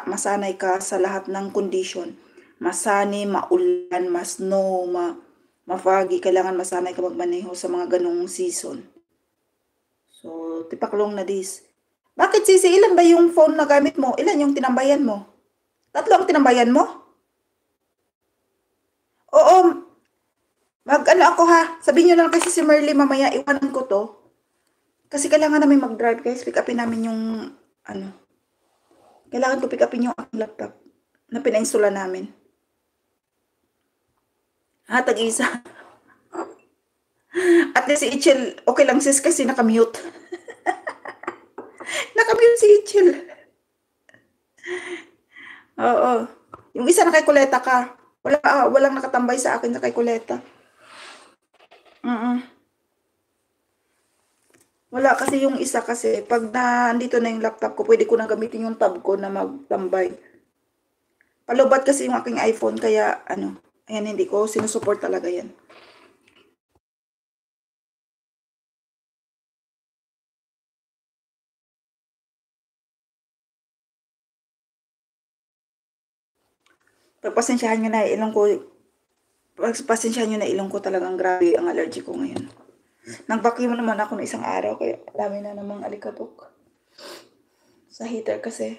masanay ka sa lahat ng condition. Masani, maulan, ma-snow, ma-foggy. Kailangan masanay ka magmaneho sa mga ganong season. So, tipaklong na this. Bakit sisi, ilan ba yung phone na gamit mo? Ilan yung tinambayan mo? 3 ang tinambayan mo? Oo, mag-ano ako ha. Sabihin nyo lang kasi si Merly mamaya, iwanan ko to. Kasi kailangan namin mag-drive guys. Pick upin namin yung, ano, kailangan ko pick upin yung aking laptop na pina-installa namin. Ha, tag-isa. At least si Ichel, okay lang sis kasi nakamute. Nakamute si Ichel. Oo. Yung isa nakikuleta ka. Walang nakatambay sa akin sa kuleta. Wala kasi yung isa kasi pag nandito na yung laptop ko, pwede ko nang gamitin yung tab ko na magtambay. Palubat kasi yung aking iPhone kaya ano, ayan hindi ko sinusuport talaga yan. Pagpasensyahan nyo na ilong ko, pagpasensyahan nyo na ilong ko talagang grabe ang allergy ko ngayon. Nag-vacuum naman ako ng isang araw kaya dami na namang alikabok. Sa heater kasi.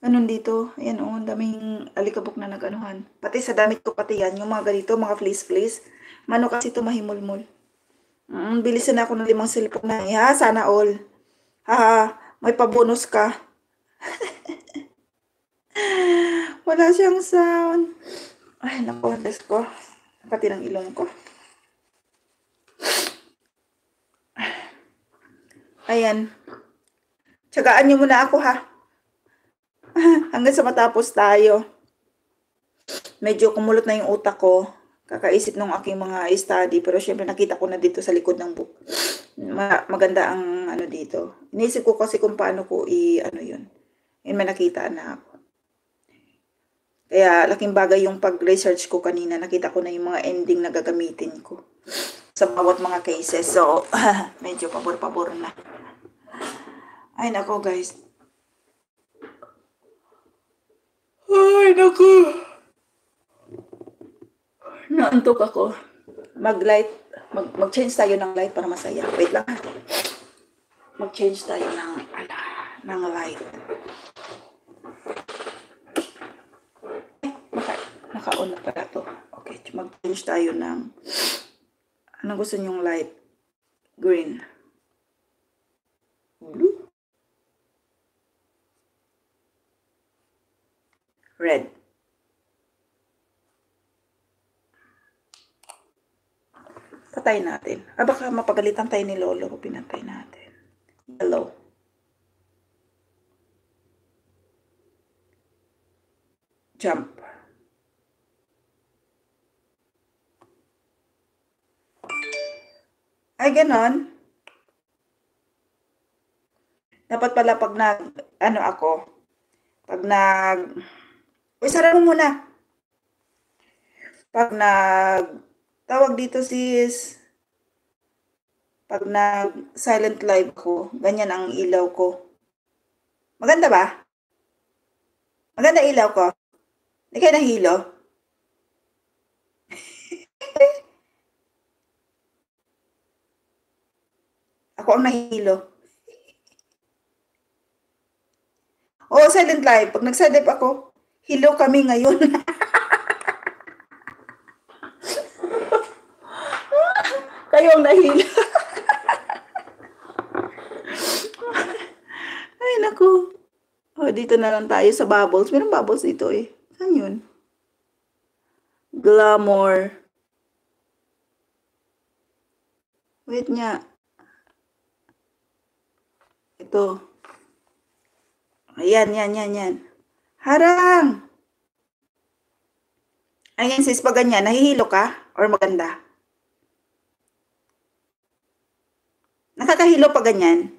Ganun dito, ayan o, daming alikabok na nag-anuhan. Pati sa damit ko pati yan, yung mga ganito, mga fleece-fleece. Mano kasi ito mahimulmul. Bilisan na ako ng 5 cellphone na. Ha, sana all. Ha, may pabonus ka. Wala siyang sound. Ay, naku, Diyos ko. Pati ng ilong ko. Ayan. Tsagaan niyo muna ako ha. Hanggang sa matapos tayo. Medyo kumulot na yung utak ko. Kakaisip ng aking mga study. Pero syempre nakita ko na dito sa likod ng book. Maganda ang ano dito. Inisip ko kasi kung paano ko ano yun. Yun may nakita na ako. Kaya laking bagay yung pag-research ko kanina. Nakita ko na yung mga ending na gagamitin ko sa bawat mga cases. So, medyo pabor-pabor na. Ay, nako guys. Ay, nako. Naantok ako. Mag-light. Mag-change tayo ng light para masaya. Wait lang. Mag-change tayo ng light. Naka-on na pala to. Okay, mag-change tayo ng anong gusto nyong light? Green. Blue. Red. Patay natin. Baka mapagalitan tayo ni Lolo kung pinatay natin. Yellow. Jump. Ay, ganon. Dapat pala pag uy, sara mo muna. Pag tawag dito sis, pag silent live ko, ganyan ang ilaw ko. Maganda ba? Maganda ilaw ko? Hindi kayo nahilo? Ako ang nahilo. Oo, silent live. Pag nag-silent live ako, hilo kami ngayon. Kayo ang nahilo. Ay, naku. Oh, dito na lang tayo sa bubbles. Meron bubbles dito eh. Saan yun? Glamour. Wait nga. Ito. Ayan, yan. Harang! Ayan sis, pag ganyan, nahihilo ka? Or maganda? Nakakahilo pag ganyan?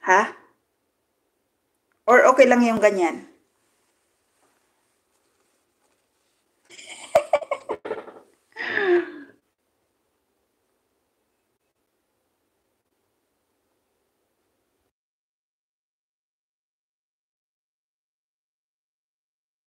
Ha? Or okay lang yung ganyan?